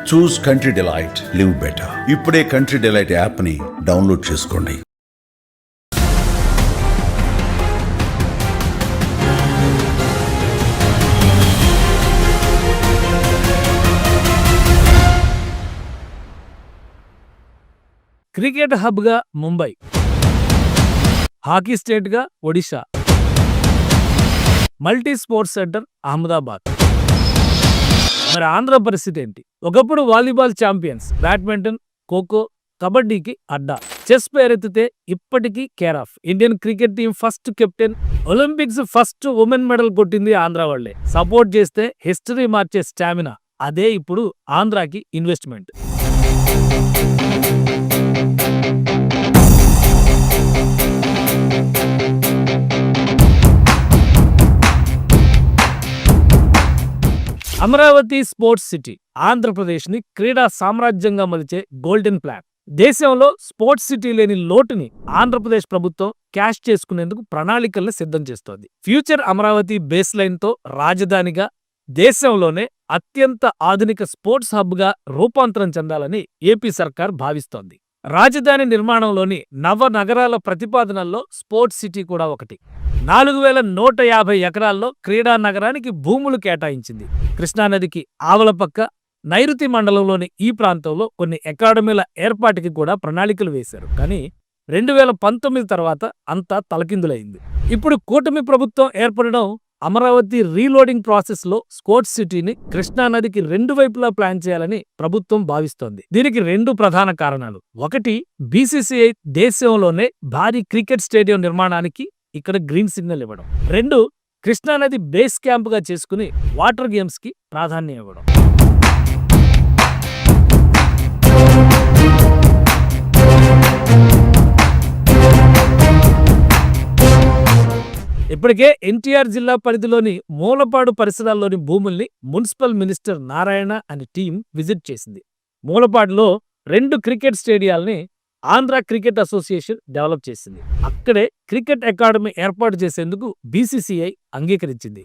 చూస్ country delight, live better. ఇప్పుడే country delight app ని download చేసుకోండి. క్రికెట్ హబ్గా ముంబై, హాకీ స్టేట్గా Odisha, multi sports centre Ahmedabad. మరి ఆంధ్ర పరిస్థితి ఏంటి? ఒకప్పుడు వాలీబాల్ ఛాంపియన్స్, బ్యాడ్మింటన్, ఖోఖో, కబడ్డీకి అడ్డా. చెస్ పేరెత్తితే ఇప్పటికీ care of. Indian cricket team first captain, Olympics first women medal కొట్టింది ఆంధ్ర వాళ్లే. సపోర్ట్ చేస్తే హిస్టరీ మార్చే స్టామినా, అదే ఇప్పుడు ఆంధ్రాకి investment. Amaravati sports city Andhra Pradesh ని క్రీడా సామ్రాజ్యంగా మలిచే గోల్డెన్ ప్లాన్. దేశంలో స్పోర్ట్స్ సిటీ లేని లోటుని ఆంధ్రప్రదేశ్ ప్రభుత్వం క్యాష్ చేసుకునేందుకు ప్రణాళికల్ని సిద్ధం చేస్తోంది. ఫ్యూచర్ అమరావతి బేస్ లైన్ తో రాజధానిగా దేశంలోనే అత్యంత ఆధునిక స్పోర్ట్స్ హబ్ గా రూపాంతరం చెందాలని ఏపీ సర్కార్ భావిస్తోంది. రాజధాని నిర్మాణంలోని నవ నగరాల ప్రతిపాదనల్లో స్పోర్ట్స్ సిటీ కూడా ఒకటి. 4150 ఎకరాల్లో క్రీడా నగరానికి భూములు కేటాయించింది. కృష్ణానదికి ఆవలపక్క నైరుతి మండలంలోని ఈ ప్రాంతంలో కొన్ని అకాడమీల ఏర్పాటుకి కూడా ప్రణాళికలు వేశారు. కానీ 2019 తర్వాత అంతా తలకిందులైంది. ఇప్పుడు కూటమి ప్రభుత్వం ఏర్పడడం అమరావతి రీలోడింగ్ ప్రాసెస్ లో స్పోర్ట్స్ సిటీని కృష్ణానదికి 2 వైపులా ప్లాన్ చేయాలని ప్రభుత్వం భావిస్తోంది. దీనికి 2 ప్రధాన కారణాలు. ఒకటి, బీసీసీఐ దేశంలోనే భారీ క్రికెట్ స్టేడియం నిర్మాణానికి ఇక్కడ గ్రీన్ సిగ్నల్ ఇవ్వడం. 2, కృష్ణానది బేస్ క్యాంప్ గా చేసుకుని వాటర్ గేమ్స్ కి ప్రాధాన్యం ఇవ్వడం. ఇప్పటికే ఎన్టీఆర్ జిల్లా పరిధిలోని మూలపాడు పరిసరాల్లోని భూముల్ని మున్సిపల్ మినిస్టర్ నారాయణ అనే టీం విజిట్ చేసింది. మూలపాడులో 2 క్రికెట్ స్టేడియాల్ని ఆంధ్ర క్రికెట్ అసోసియేషన్ డెవలప్ చేసింది. అక్కడే క్రికెట్ అకాడమీ ఏర్పాటు చేసేందుకు బీసీసీఐ అంగీకరించింది.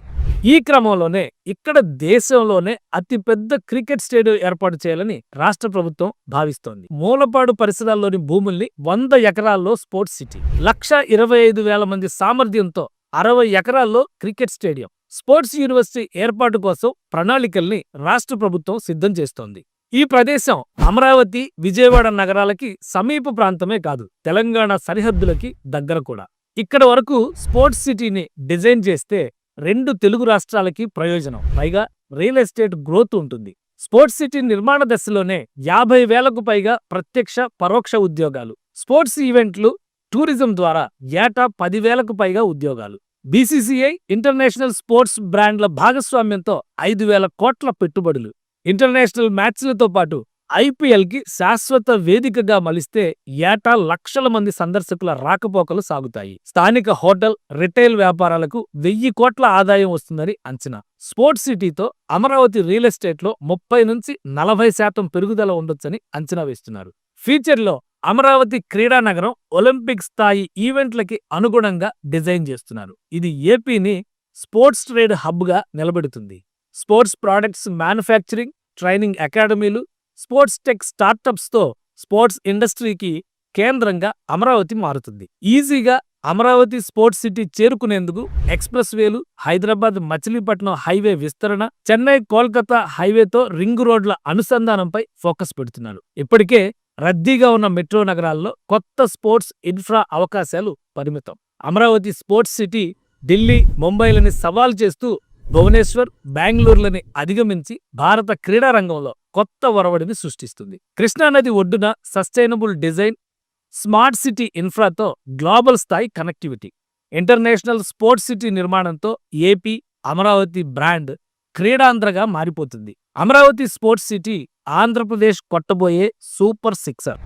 ఈ క్రమంలోనే ఇక్కడ దేశంలోనే అతిపెద్ద క్రికెట్ స్టేడియం ఏర్పాటు చేయాలని రాష్ట్ర ప్రభుత్వం భావిస్తోంది. మూలపాడు పరిసరాల్లోని భూముల్ని 100 ఎకరాల్లో స్పోర్ట్స్ సిటీ, 1,25,000 మంది సామర్థ్యంతో 60 ఎకరాల్లో క్రికెట్ స్టేడియం, స్పోర్ట్స్ యూనివర్సిటీ ఏర్పాటు కోసం ప్రణాళికల్ని రాష్ట్ర ప్రభుత్వం సిద్ధం చేస్తోంది. ఈ ప్రదేశం అమరావతి, విజయవాడ నగరాలకి సమీప ప్రాంతమే కాదు, తెలంగాణ సరిహద్దులకి దగ్గర కూడా. ఇక్కడ వరకు స్పోర్ట్స్ సిటీని డిజైన్ చేస్తే 2 తెలుగు రాష్ట్రాలకి ప్రయోజనం. పైగా రియల్ ఎస్టేట్ గ్రోత్ ఉంటుంది. స్పోర్ట్స్ సిటీ నిర్మాణ దశలోనే 50,000కు పైగా ప్రత్యక్ష, పరోక్ష ఉద్యోగాలు, స్పోర్ట్స్ ఈవెంట్లు, టూరిజం ద్వారా ఏటా 10,000కు పైగా ఉద్యోగాలు. బీసీసీఐ ఇంటర్నేషనల్ స్పోర్ట్స్ బ్రాండ్ల భాగస్వామ్యంతో 5,000 కోట్ల పెట్టుబడులు. ఇంటర్నేషనల్ మ్యాచ్లతో పాటు ఐపీఎల్ కి శాశ్వత వేదికగా మలిస్తే ఏటా లక్షల మంది సందర్శకుల రాకపోకలు సాగుతాయి. స్థానిక హోటల్, రిటైల్ వ్యాపారాలకు 1,000 కోట్ల ఆదాయం వస్తుందని అంచనా. స్పోర్ట్స్ సిటీతో అమరావతి రియల్ ఎస్టేట్ లో 30 నుంచి 40% పెరుగుదల ఉండొచ్చని అంచనా వేస్తున్నారు. ఫ్యూచర్లో అమరావతి క్రీడా నగరం ఒలింపిక్ స్థాయి ఈవెంట్లకి అనుగుణంగా డిజైన్ చేస్తున్నారు. ఇది ఏపీని స్పోర్ట్స్ ట్రేడ్ హబ్ గా నిలబెడుతుంది. స్పోర్ట్స్ ప్రాడక్ట్స్ మ్యానుఫ్యాక్చరింగ్, ట్రైనింగ్ అకాడమీలు, స్పోర్ట్స్ టెక్ స్టార్టప్స్ తో స్పోర్ట్స్ ఇండస్ట్రీకి కేంద్రంగా అమరావతి మారుతుంది. ఈజీగా అమరావతి స్పోర్ట్స్ సిటీ చేరుకునేందుకు ఎక్స్ప్రెస్ వేలు, హైదరాబాద్ మచిలీపట్నం హైవే విస్తరణ, చెన్నై కోల్కతా హైవేతో రింగ్ రోడ్ల అనుసంధానంపై ఫోకస్ పెడుతున్నారు. ఇప్పటికే రద్దీగా ఉన్న మెట్రో నగరాల్లో కొత్త స్పోర్ట్స్ ఇన్ఫ్రా అవకాశాలు పరిమితం. అమరావతి స్పోర్ట్స్ సిటీ ఢిల్లీ, ముంబైలని సవాల్ చేస్తూ భువనేశ్వర్, బెంగళూరులని అధిగమించి భారత క్రీడా రంగంలో కొత్త ఒరవడిని సృష్టిస్తుంది. కృష్ణానది ఒడ్డున సస్టైనబుల్ డిజైన్, స్మార్ట్ సిటీ ఇన్ఫ్రాతో గ్లోబల్ స్థాయి కనెక్టివిటీ, ఇంటర్నేషనల్ స్పోర్ట్స్ సిటీ నిర్మాణంతో ఏపీ అమరావతి బ్రాండ్ క్రీడాంధ్రగా మారిపోతుంది. అమరావతి స్పోర్ట్స్ సిటీ ఆంధ్రప్రదేశ్ కొట్టబోయే సూపర్ సిక్సర్.